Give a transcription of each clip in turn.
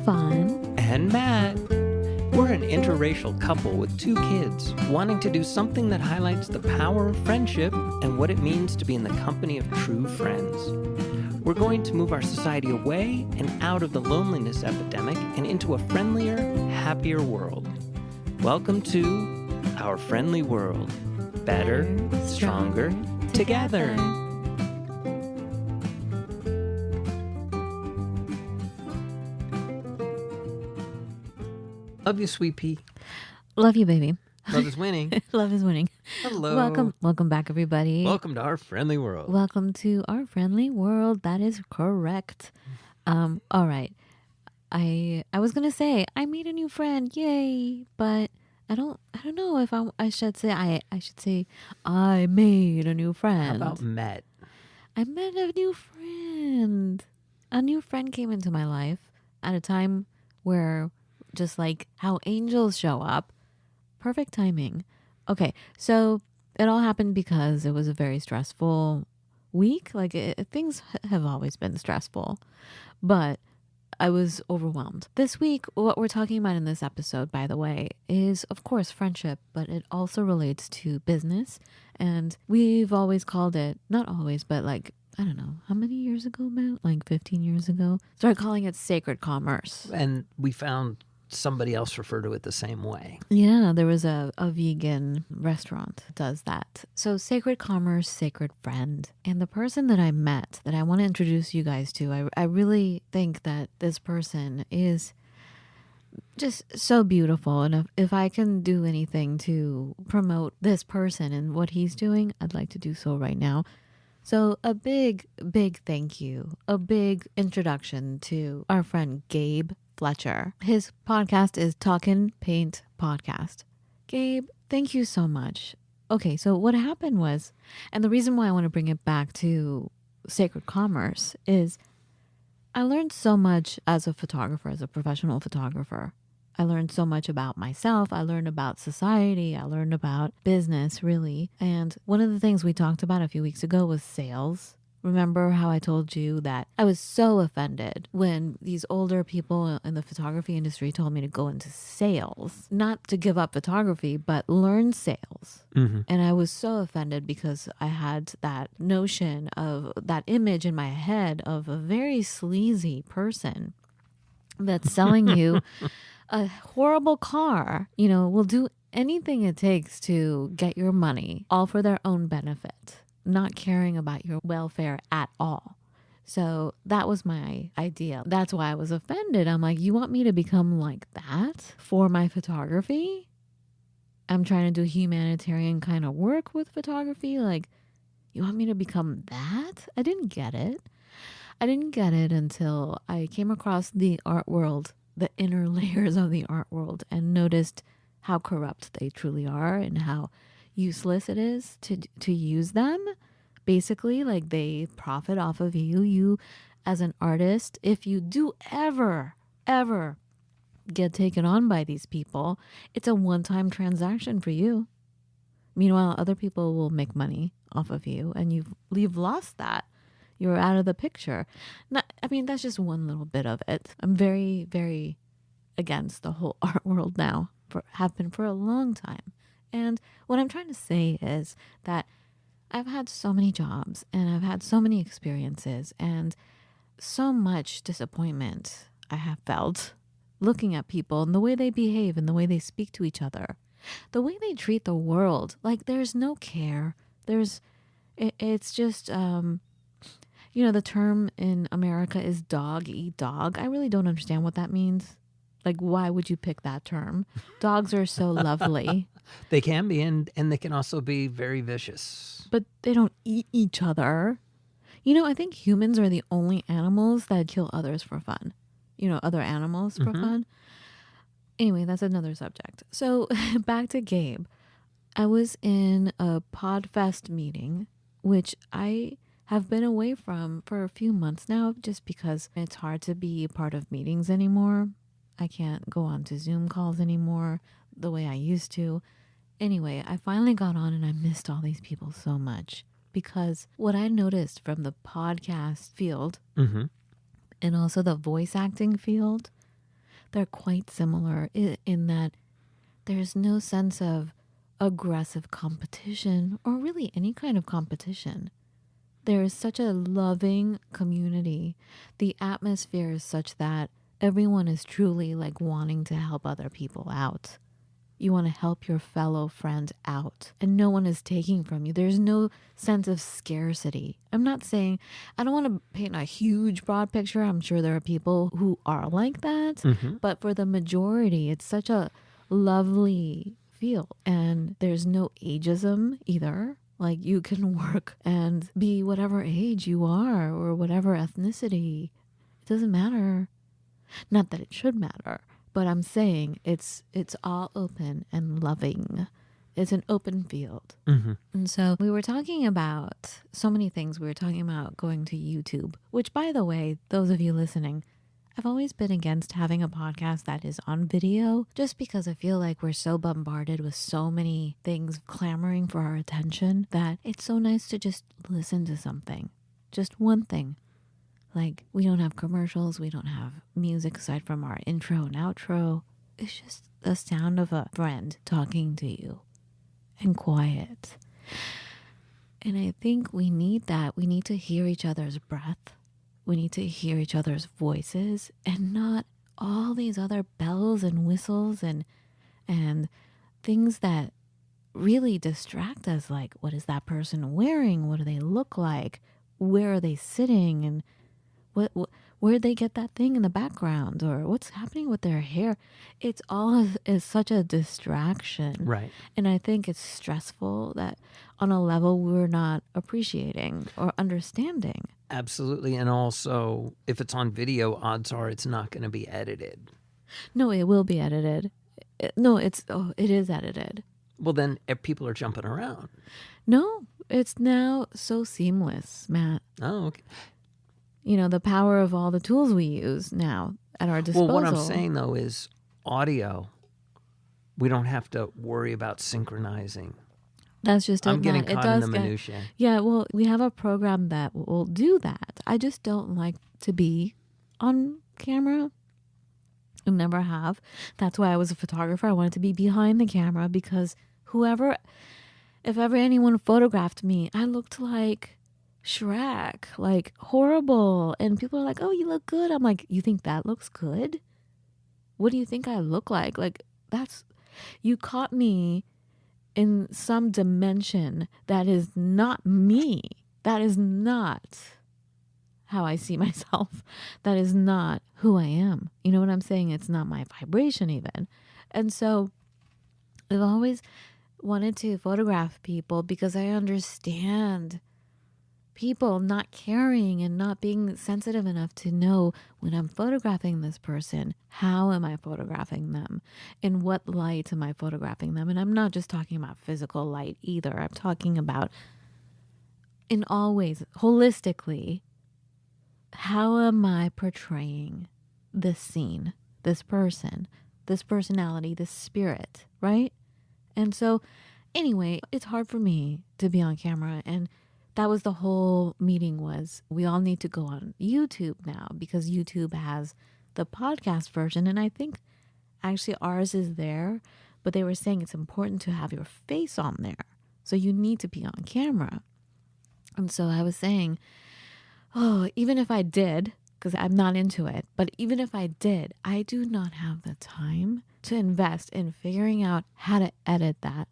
Fawn and Matt. We're an interracial couple with 2 kids wanting to do something that highlights the power of friendship and what it means to be in the company of true friends. We're going to move our society away and out of the loneliness epidemic and into a friendlier, happier world. Welcome to our friendly world. Better, stronger, together. Love you, sweet pea. Love you, baby. Love is winning. Love is winning. Hello. Welcome back, everybody. Welcome to our friendly world. Welcome to our friendly world. That is correct. All right. I was gonna say I made a new friend, yay! But I don't know if I should say I should say I made a new friend. How about met? I met a new friend. A new friend came into my life at a time where, just like how angels show up, perfect timing. Okay, so it all happened because it was a very stressful week. Like things have always been stressful, but I was overwhelmed. This week, what we're talking about in this episode, by the way, is of course friendship, but it also relates to business. And we've always called it, not always, but like, I don't know, how many years ago, Matt? Like 15 years ago? Started calling it sacred commerce. And we found somebody else refer to it the same way. Yeah, there was a vegan restaurant that does that. So sacred commerce, sacred friend. And the person that I met that I want to introduce you guys to, I really think that this person is just so beautiful. And if I can do anything to promote this person and what he's doing, I'd like to do so right now. So a big thank you, a big introduction to our friend Gabe Fletcher. His podcast is Talkin Paint Podcast. Gabe, thank you so much. Okay, so what happened was, and the reason why I want to bring it back to sacred commerce is I learned so much as a photographer, as a professional photographer. I learned so much about myself. I learned about society. I learned about business, really. And one of the things we talked about a few weeks ago was sales. Remember how I told you that I was so offended when these older people in the photography industry told me to go into sales, not to give up photography, but learn sales. Mm-hmm. And I was so offended because I had that notion of that image in my head of a very sleazy person that's selling you a horrible car, will do anything it takes to get your money, all for their own benefit, not caring about your welfare at all. So that was my idea. That's why I was offended. I'm like, you want me to become like that for my photography? I'm trying to do humanitarian kind of work with photography. Like, you want me to become that? I didn't get it. I didn't get it until I came across the art world, the inner layers of the art world, and noticed how corrupt they truly are and how useless it is to use them. Basically, like, they profit off of you as an artist. If you do ever get taken on by these people, it's a one-time transaction for you. Meanwhile, other people will make money off of you, and you've lost that. You're out of the picture. That's just one little bit of it. I'm very, very against the whole art world now. Have been for a long time. And what I'm trying to say is that I've had so many jobs and I've had so many experiences and so much disappointment I have felt looking at people and the way they behave and the way they speak to each other, the way they treat the world. Like, there's no care. It's just, the term in America is dog eat dog. I really don't understand what that means. Like, why would you pick that term? Dogs are so lovely. They can be, and they can also be very vicious. But they don't eat each other. I think humans are the only animals that kill others for fun. Other animals for fun. Anyway, that's another subject. So back to Gabe. I was in a PodFest meeting, which I have been away from for a few months now, just because it's hard to be a part of meetings anymore. I can't go on to Zoom calls anymore the way I used to. Anyway, I finally got on and I missed all these people so much because what I noticed from the podcast field and also the voice acting field they're quite similar in that there's no sense of aggressive competition or really any kind of competition. There is such a loving community. The atmosphere is such that everyone is truly like wanting to help other people out. You want to help your fellow friend out, and no one is taking from you. There's no sense of scarcity. I'm not saying, I don't want to paint a huge broad picture. I'm sure there are people who are like that, but for the majority, it's such a lovely feel. And there's no ageism either. Like you can work and be whatever age you are or whatever ethnicity. It doesn't matter. Not that it should matter. But I'm saying it's all open and loving. It's an open field. And so we were talking about so many things. We were talking about going to YouTube, which, by the way, those of you listening, I've always been against having a podcast that is on video just because I feel like we're so bombarded with so many things clamoring for our attention that it's so nice to just listen to something, just one thing. Like, we don't have commercials. We don't have music aside from our intro and outro. It's just the sound of a friend talking to you and quiet. And I think we need that. We need to hear each other's breath. We need to hear each other's voices and not all these other bells and whistles and things that really distract us. Like, what is that person wearing? What do they look like? Where are they sitting? And where'd they get that thing in the background, or what's happening with their hair? It's all is such a distraction. Right. And I think it's stressful that on a level we're not appreciating or understanding. Absolutely. And also, if it's on video, odds are it's not going to be edited. No, it will be edited. It is edited. Well, then people are jumping around. No, it's now so seamless, Matt. Oh, okay. You know, the power of all the tools we use now at our disposal. Well, what I'm saying, though, is audio, we don't have to worry about synchronizing. That's just it. I'm getting Matt. caught in the minutiae. Yeah, well, we have a program that will do that. I just don't like to be on camera. I never have. That's why I was a photographer. I wanted to be behind the camera because if ever anyone photographed me, I looked like Shrek, like horrible. And people are like, oh, you look good. I'm like, you think that looks good? What do you think I look like? Like, you caught me in some dimension that is not me. That is not how I see myself. That is not who I am. You know what I'm saying? It's not my vibration even. And so I've always wanted to photograph people because I understand people not caring and not being sensitive enough to know when I'm photographing this person, how am I photographing them? In what light am I photographing them? And I'm not just talking about physical light either. I'm talking about in all ways, holistically, how am I portraying this scene, this person, this personality, this spirit, right? And so anyway, it's hard for me to be on camera, and that was the whole meeting was we all need to go on YouTube now because YouTube has the podcast version. And I think actually ours is there, but they were saying it's important to have your face on there. So you need to be on camera. And so I was saying, oh, even if I did, because I'm not into it, but even if I did, I do not have the time to invest in figuring out how to edit that.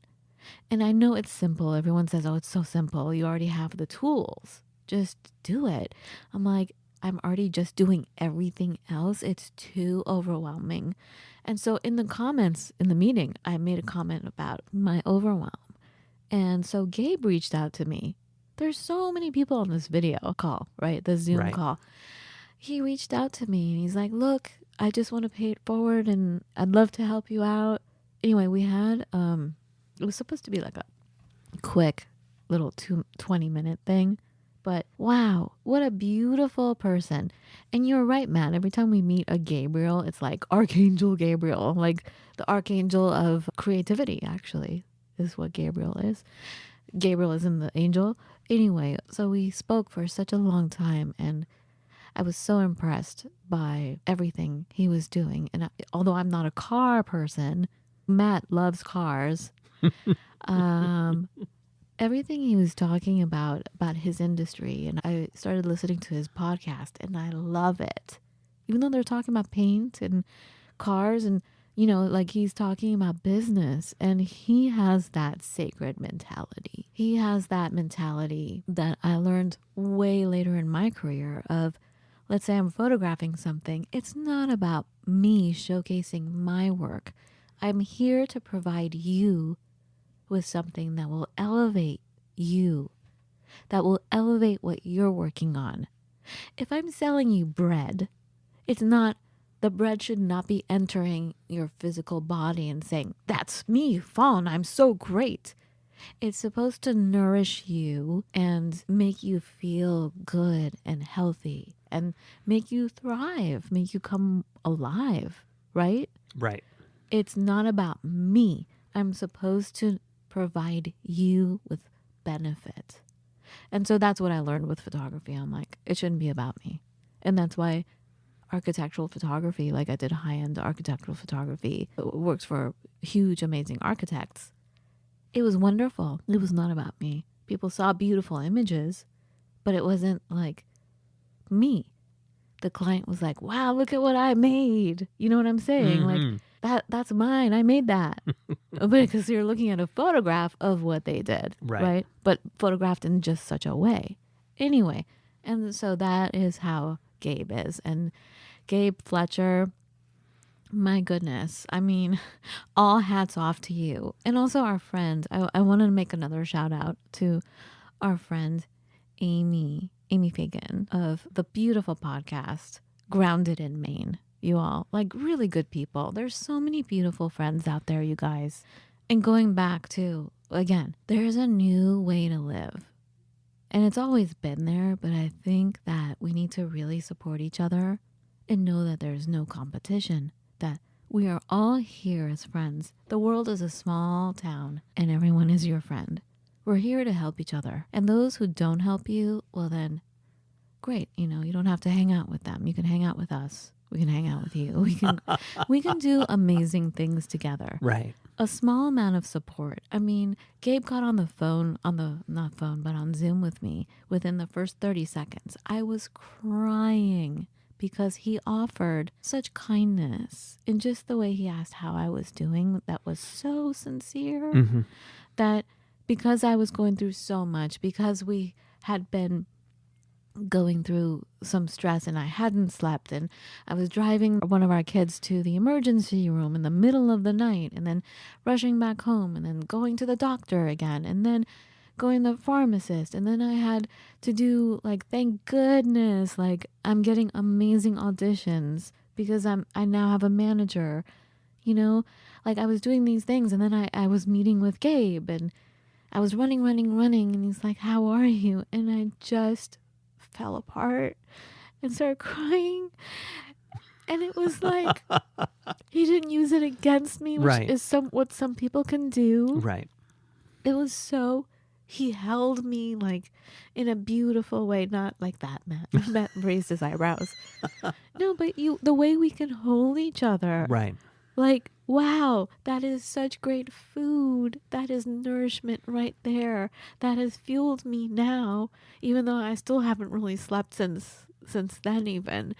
And I know it's simple. Everyone says, oh, it's so simple. You already have the tools. Just do it. I'm like, I'm already just doing everything else. It's too overwhelming. And so in the comments in the meeting, I made a comment about my overwhelm. And so Gabe reached out to me. There's so many people on this video call, right? The Zoom call. He reached out to me and he's like, look, I just want to pay it forward and I'd love to help you out. Anyway, we had, it was supposed to be like a quick little 20-minute thing. But wow, what a beautiful person. And you're right, Matt. Every time we meet a Gabriel, it's like Archangel Gabriel. Like the Archangel of creativity, actually, is what Gabriel is. Gabriel isn't the angel. Anyway, so we spoke for such a long time. And I was so impressed by everything he was doing. And although I'm not a car person, Matt loves cars. Everything he was talking about his industry, and I started listening to his podcast, and I love it. Even though they're talking about paint and cars and, you know, like he's talking about business, and he has that sacred mentality. He has that mentality that I learned way later in my career of, let's say I'm photographing something. It's not about me showcasing my work. I'm here to provide you with something that will elevate you, that will elevate what you're working on. If I'm selling you bread, the bread should not be entering your physical body and saying, that's me, Fawn, I'm so great. It's supposed to nourish you and make you feel good and healthy and make you thrive, make you come alive, right? Right. It's not about me. I'm supposed to provide you with benefit. And so that's what I learned with photography. I'm like, it shouldn't be about me. And that's why architectural photography, like I did high-end architectural photography, works for huge, amazing architects. It was wonderful. It was not about me. People saw beautiful images, but it wasn't like me. The client was like, wow, look at what I made. You know what I'm saying? Mm-hmm. Like, that's mine. I made that. Because you're looking at a photograph of what they did, right? But photographed in just such a way. Anyway, and so that is how Gabe is. And Gabe Fletcher, my goodness. I mean, all hats off to you. And also our friend. I wanted to make another shout out to our friend, Amy Fagan of the beautiful podcast, Grounded in Maine. You all, like, really good people. There's so many beautiful friends out there, you guys. And going back to, again, there's a new way to live. And it's always been there, but I think that we need to really support each other and know that there's no competition, that we are all here as friends. The world is a small town and everyone is your friend. We're here to help each other. And those who don't help you, well then, great. You know, you don't have to hang out with them. You can hang out with us. We can hang out with you. We can do amazing things together. Right. A small amount of support. I mean, Gabe got on the phone, on Zoom with me within the first 30 seconds. I was crying because he offered such kindness in just the way he asked how I was doing. That was so sincere. Mm-hmm. That because I was going through so much, because we had been going through some stress and I hadn't slept, and I was driving one of our kids to the emergency room in the middle of the night, and then rushing back home, and then going to the doctor again, and then going to the pharmacist, and then I had to do, like, thank goodness, like, I'm getting amazing auditions because I now have a manager, you know, like, I was doing these things, and then I was meeting with Gabe, and I was running, and he's like, how are you? And I just fell apart and started crying, and it was like he didn't use it against me, which is what some people can do. Right. It was so, he held me like in a beautiful way, not like that. Matt raised his eyebrows. No, but the way we can hold each other. Right. Like, wow, that is such great food. That is nourishment right there. That has fueled me now, even though I still haven't really slept since then even.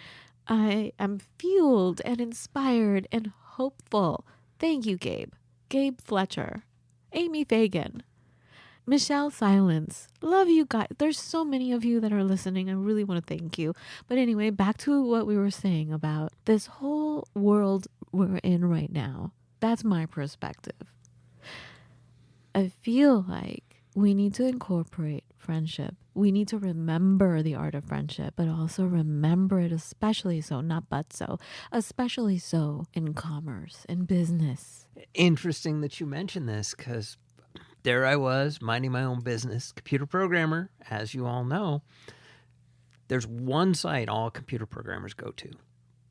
I am fueled and inspired and hopeful. Thank you, Gabe. Gabe Fletcher. Amy Fagan. Michelle Silence. Love you guys. There's so many of you that are listening. I really want to thank you. But anyway, back to what we were saying about this whole world we're in right now. That's my perspective. I feel like we need to incorporate friendship. We need to remember the art of friendship, but also remember it especially so, not but so, especially so in commerce, in business. Interesting that you mentioned this, because there I was, minding my own business, computer programmer, as you all know. There's one site all computer programmers go to,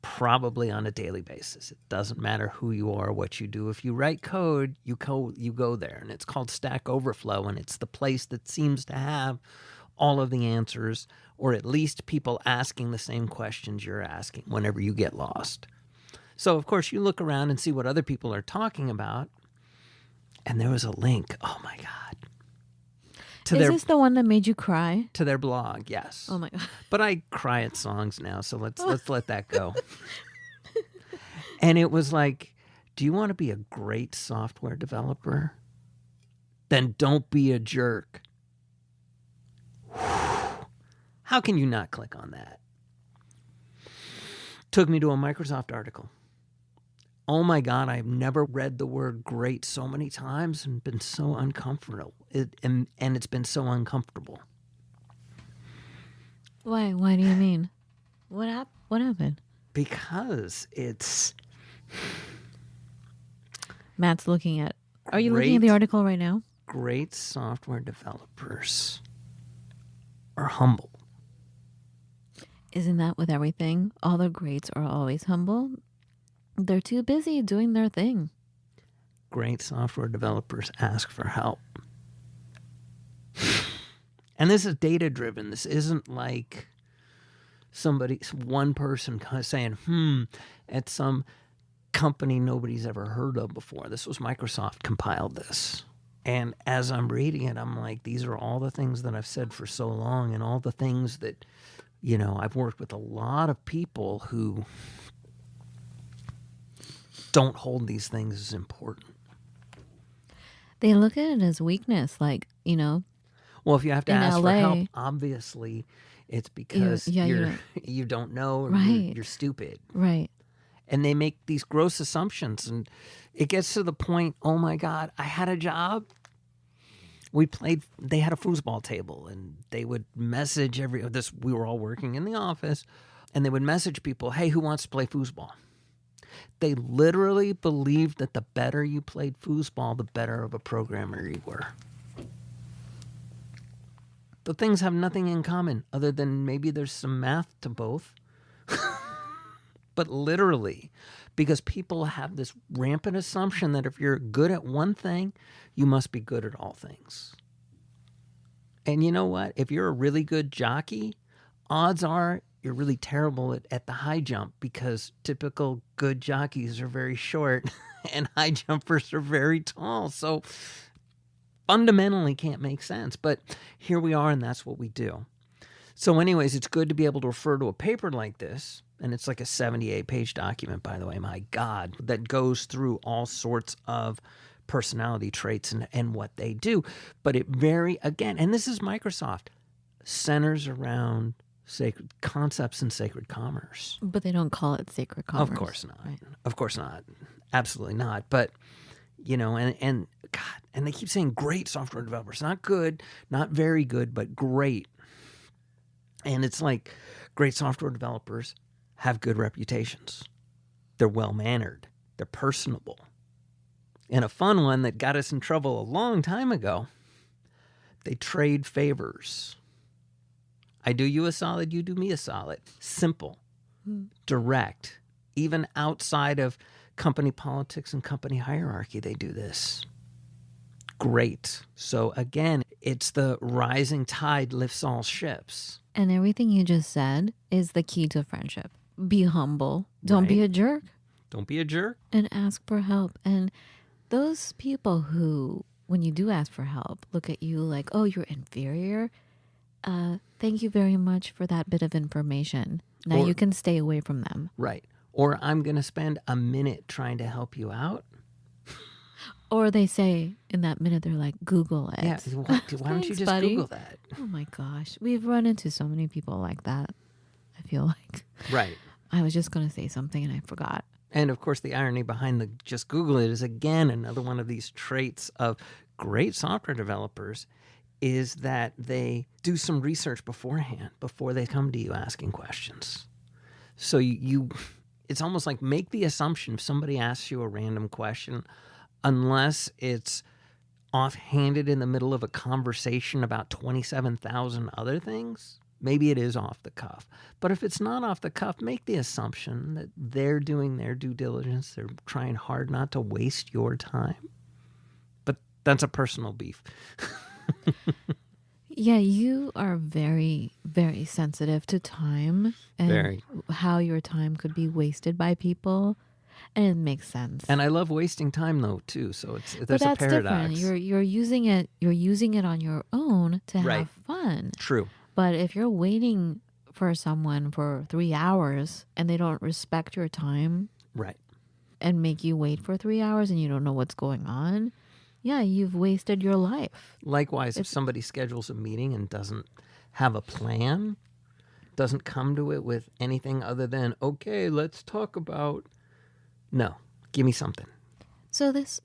probably on a daily basis. It doesn't matter who you are, what you do. If you write code, you go there, and it's called Stack Overflow, and it's the place that seems to have all of the answers, or at least people asking the same questions you're asking whenever you get lost. So, of course, you look around and see what other people are talking about, and there was a link. Oh, my God. Is this the one that made you cry? To their blog, yes. Oh, my God. But I cry at songs now, so let's let that go. And it was like, do you want to be a great software developer? Then don't be a jerk. How can you not click on that? Took me to a Microsoft article. Oh my God, I've never read the word great so many times and been so uncomfortable. And it's been so uncomfortable. Why? Why do you mean? What happened? Because it's... Matt's looking at... Are you looking at the article right now? Great software developers are humble. Isn't that with everything? All the greats are always humble. They're too busy doing their thing. Great software developers ask for help. And this is data driven. This isn't like one person kind of saying, at some company nobody's ever heard of before. This was Microsoft compiled this. And as I'm reading it, I'm like, these are all the things that I've said for so long, and all the things that, I've worked with a lot of people who don't hold these things as important. They look at it as weakness, like, Well, if you have to ask LA, for help, obviously it's because you don't know, or right. you're stupid. Right. And they make these gross assumptions, and it gets to the point, oh my God, I had a job. They had a foosball table, and they would message we were all working in the office, and they would message people, hey, who wants to play foosball? They literally believed that the better you played foosball, the better of a programmer you were. The things have nothing in common other than maybe there's some math to both. But literally, because people have this rampant assumption that if you're good at one thing, you must be good at all things. And you know what? If you're a really good jockey, odds are you're really terrible at the high jump, because typical good jockeys are very short and high jumpers are very tall. So fundamentally can't make sense. But here we are, and that's what we do. So anyways, it's good to be able to refer to a paper like this. And it's like a 78-page document, by the way, my God, that goes through all sorts of personality traits and what they do. But it again, and this is Microsoft, centers around sacred concepts and sacred commerce. But they don't call it sacred commerce. Of course not. Right. Of course not. Absolutely not. But, and God, and they keep saying great software developers, not good, not very good, but great. And it's like great software developers have good reputations. They're well-mannered. They're personable. And a fun one that got us in trouble a long time ago, they trade favors. I do you a solid, you do me a solid. Simple, direct. Even outside of company politics and company hierarchy, they do this. Great. So again, it's the rising tide lifts all ships. And everything you just said is the key to friendship. Be humble. Don't be a jerk. Don't be a jerk. And ask for help. And those people who, when you do ask for help, look at you like, oh, you're inferior. Thank you very much for that bit of information. Now you can stay away from them. Right. Or I'm going to spend a minute trying to help you out. Or they say in that minute, they're like, Google it. Yeah. Why don't you just Google that? Oh my gosh. We've run into so many people like that. I feel like. Right. I was just going to say something and I forgot. And of course, the irony behind the just Google it is, again, another one of these traits of great software developers is that they do some research beforehand, before they come to you asking questions. So it's almost like make the assumption if somebody asks you a random question, unless it's offhanded in the middle of a conversation about 27,000 other things, maybe it is off the cuff. But if it's not off the cuff, make the assumption that they're doing their due diligence. They're trying hard not to waste your time. But that's a personal beef. Yeah, you are very, very sensitive to time and Very. how your time could be wasted by people. And it makes sense. And I love wasting time though too. So But there's a that's paradox. different. You're using it on your own to Right. have fun. True. But if you're waiting for someone for 3 hours and they don't respect your time Right. and make you wait for 3 hours and you don't know what's going on, yeah, you've wasted your life. Likewise, if somebody schedules a meeting and doesn't have a plan, doesn't come to it with anything other than, okay, let's talk about, no, give me something. So this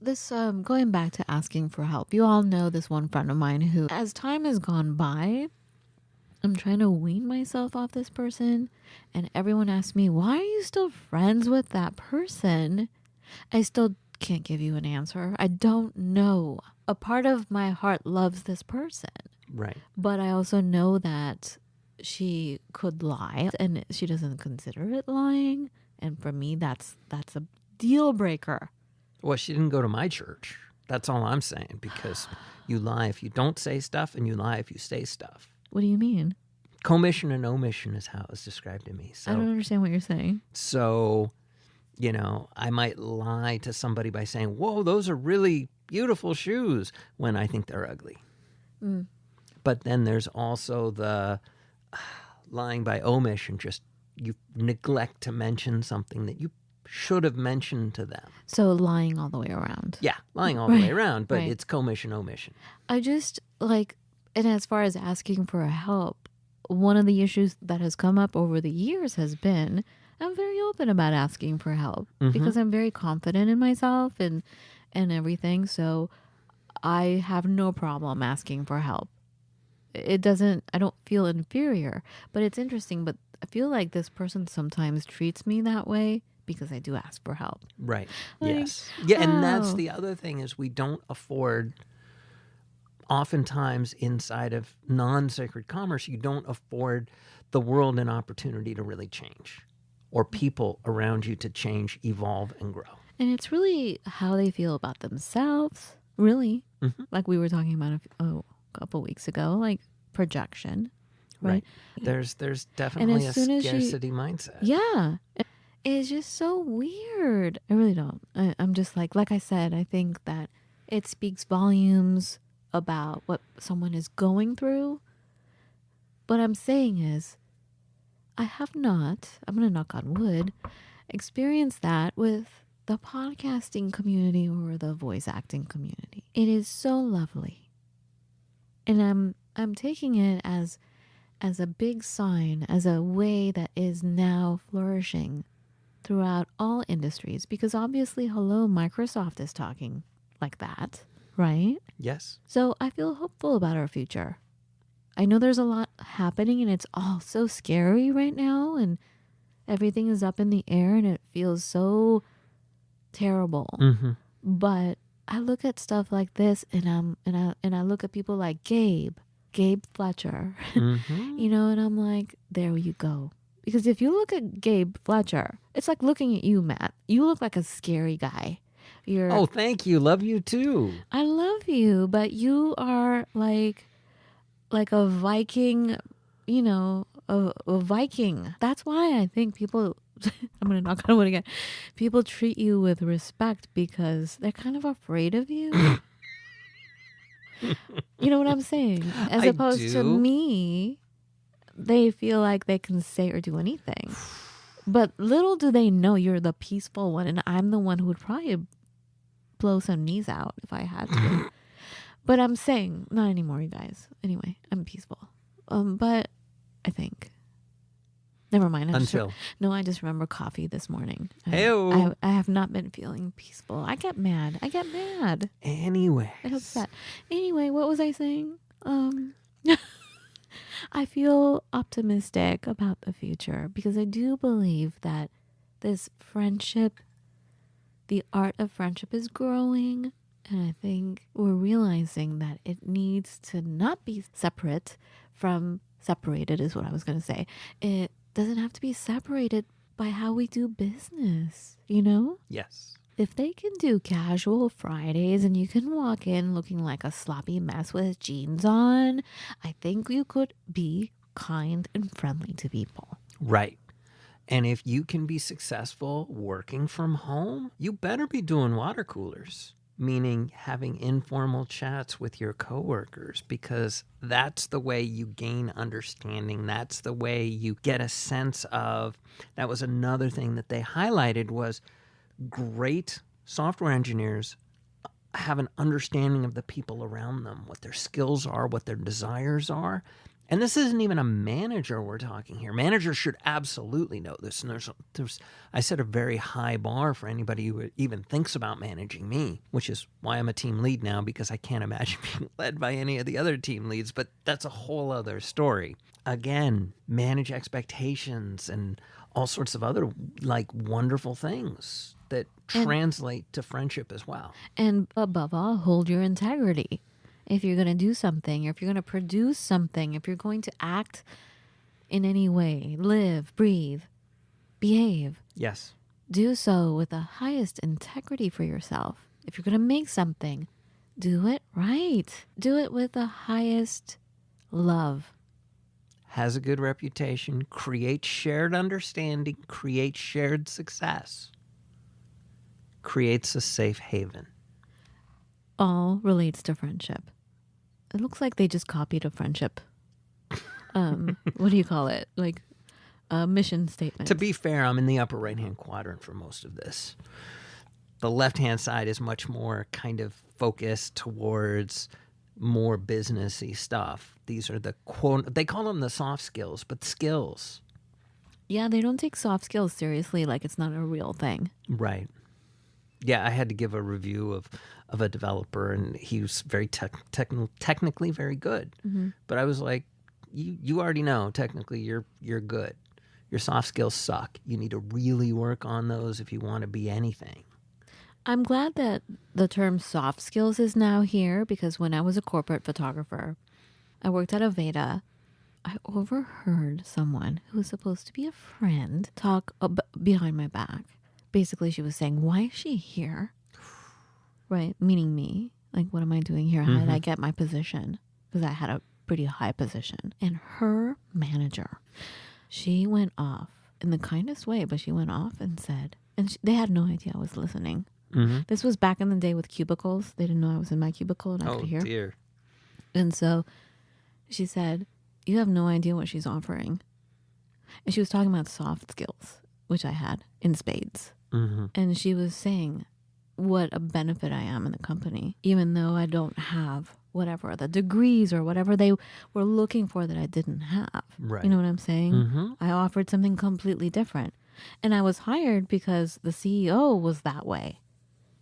going back to asking for help, you all know this one friend of mine who, as time has gone by, I'm trying to wean myself off this person, and everyone asks me, why are you still friends with that person? I still can't give you an answer. I don't know. A part of my heart loves this person, Right. but I also know that she could lie, and she doesn't consider it lying. And for me, that's a deal breaker. Well, she didn't go to my church. That's all I'm saying, because you lie if you don't say stuff and you lie if you say stuff. What do you mean? Commission and omission is how it's described to me. I don't understand what you're saying. So, I might lie to somebody by saying, whoa, those are really beautiful shoes, when I think they're ugly. Mm. But then there's also the lying by omission, just you neglect to mention something that you should have mentioned to them. So lying all the way around. Yeah, lying all the way around, but right. it's commission, omission. I just and as far as asking for help, one of the issues that has come up over the years has been I'm very open about asking for help because I'm very confident in myself and everything. So I have no problem asking for help. I don't feel inferior, but it's interesting. But I feel like this person sometimes treats me that way because I do ask for help. Right. Like, yes. Yeah, and that's oh. the other thing is we don't afford, oftentimes inside of non-sacred commerce, you don't afford the world an opportunity to really change or people around you to change, evolve, and grow. And it's really how they feel about themselves, really. Like we were talking about a couple weeks ago, like projection. Right. There's definitely a scarcity mindset. Yeah. It's just so weird. I really don't. I'm just like I said, I think that it speaks volumes about what someone is going through. What I'm saying is, I have not, I'm going to knock on wood, experienced that with the podcasting community or the voice acting community. It is so lovely. And I'm taking it as a big sign, as a way that is now flourishing throughout all industries, because obviously, hello, Microsoft is talking like that, right? Yes. So I feel hopeful about our future. I know there's a lot happening and it's all so scary right now and everything is up in the air and it feels so terrible. But I look at stuff like this and I look at people like Gabe Fletcher, and I'm like, there you go. Because if you look at Gabe Fletcher, it's like looking at you, Matt. You look like a scary guy. Oh, thank you. Love you too. I love you, but you are like a Viking, a Viking. That's why I think people, I'm going to knock on wood again, people treat you with respect because they're kind of afraid of you. You know what I'm saying? As opposed to me, they feel like they can say or do anything. But little do they know you're the peaceful one, and I'm the one who would probably blow some knees out if I had to. But I'm saying, not anymore, you guys. Anyway, I'm peaceful. But I think. Never mind. I just remember coffee this morning. I have not been feeling peaceful. I get mad. Anyway. I get upset. Anyway, what was I saying? I feel optimistic about the future because I do believe that this friendship, the art of friendship is growing. And I think we're realizing that it needs to not be separated is what I was going to say. It doesn't have to be separated by how we do business, Yes. If they can do casual Fridays and you can walk in looking like a sloppy mess with jeans on, I think you could be kind and friendly to people. Right. And if you can be successful working from home, you better be doing water coolers, meaning having informal chats with your coworkers, because that's the way you gain understanding. That's the way you get a sense of, that was another thing that they highlighted, was great software engineers have an understanding of the people around them, what their skills are, what their desires are. And this isn't even a manager we're talking here. Managers should absolutely know this. And I set a very high bar for anybody who even thinks about managing me, which is why I'm a team lead now, because I can't imagine being led by any of the other team leads. But that's a whole other story. Again, manage expectations and all sorts of other wonderful things that translate to friendship as well. And above all, hold your integrity. If you're going to do something, or if you're going to produce something, if you're going to act in any way, live, breathe, behave. Yes. Do so with the highest integrity for yourself. If you're going to make something, do it right. Do it with the highest love. Has a good reputation, create shared understanding, create shared success, creates a safe haven. All relates to friendship. It looks like they just copied a friendship. What do you call it? Like a mission statement. To be fair, I'm in the upper right-hand quadrant for most of this. The left-hand side is much more kind of focused towards more businessy stuff. These are the they call them the soft skills, but skills. Yeah, they don't take soft skills seriously, like it's not a real thing. Right. Yeah, I had to give a review of a developer, and he was very technically very good. Mm-hmm. But I was like, you already know technically you're good. Your soft skills suck. You need to really work on those if you want to be anything. I'm glad that the term soft skills is now here, because when I was a corporate photographer, I worked at Aveda. I overheard someone who was supposed to be a friend talk behind my back. Basically, she was saying, why is she here? Right? Meaning me. Like, what am I doing here? How did I get my position? Because I had a pretty high position. And her manager, she went off in the kindest way, but she went off and said, and they had no idea I was listening. Mm-hmm. This was back in the day with cubicles. They didn't know I was in my cubicle and I could hear. Oh, dear. And so she said, you have no idea what she's offering. And she was talking about soft skills, which I had in spades. Mm-hmm. And she was saying what a benefit I am in the company, even though I don't have whatever the degrees or whatever they were looking for that I didn't have. Right. You know what I'm saying? Mm-hmm. I offered something completely different. And I was hired because the CEO was that way.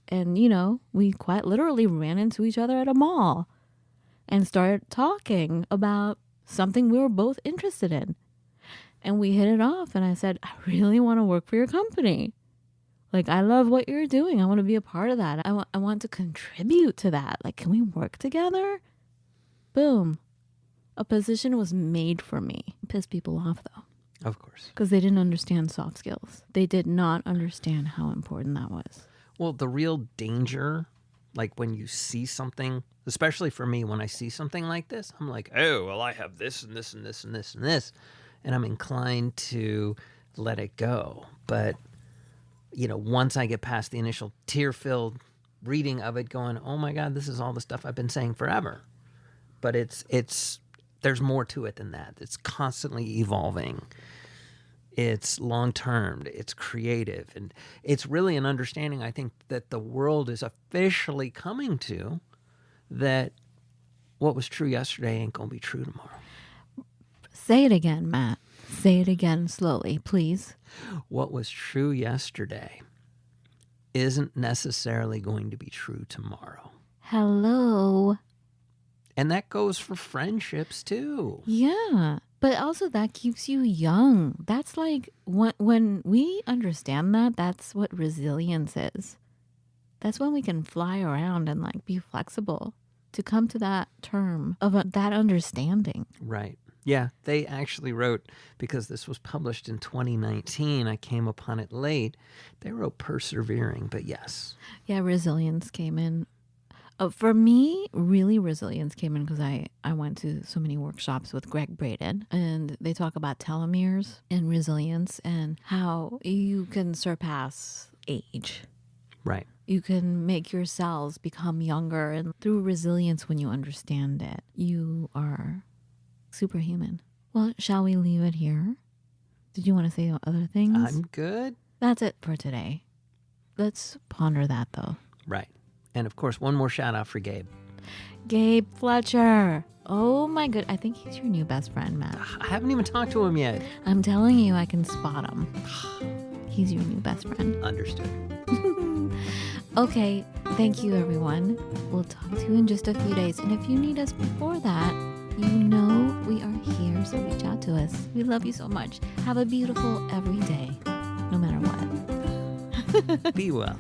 And, you know, we quite literally ran into each other at a mall and started talking about something we were both interested in. And we hit it off. And I said, I really want to work for your company. Like, I love what you're doing. I want to be a part of that. I want to contribute to that. Like, can we work together? Boom. A position was made for me. It pissed people off, though. Of course. Because they didn't understand soft skills. They did not understand how important that was. Well, the real danger, like when you see something, especially for me, when I see something like this, I'm like, oh, well, I have this and this and this and this and this. And I'm inclined to let it go. But, you know, once I get past the initial tear-filled reading of it going, oh my God, this is all the stuff I've been saying forever. But there's more to it than that. It's constantly evolving. It's long-term. It's creative. And it's really an understanding, I think, that the world is officially coming to, that what was true yesterday ain't going to be true tomorrow. Say it again, Matt. Say it again slowly, please. What was true yesterday isn't necessarily going to be true tomorrow. Hello. And that goes for friendships, too. Yeah. But also that keeps you young. That's like when we understand that, that's what resilience is. That's when we can fly around and like be flexible to come to that term of that understanding. Right. Yeah, they actually wrote, because this was published in 2019, I came upon it late, they wrote persevering, but yes. Yeah, resilience came in. For me, really resilience came in because I went to so many workshops with Greg Braden, and they talk about telomeres and resilience and how you can surpass age. Right. You can make your cells become younger, and through resilience, when you understand it, you are superhuman. Well, shall we leave it here? Did you want to say other things? I'm good. That's it for today. Let's ponder that, though. Right. And of course, one more shout out for Gabe. Gabe Fletcher. Oh my good. I think he's your new best friend, Matt. I haven't even talked to him yet. I'm telling you, I can spot him. He's your new best friend. Understood. Okay. Thank you, everyone. We'll talk to you in just a few days. And if you need us before that, you know we are here, so reach out to us. We love you so much. Have a beautiful every day, no matter what. Be well.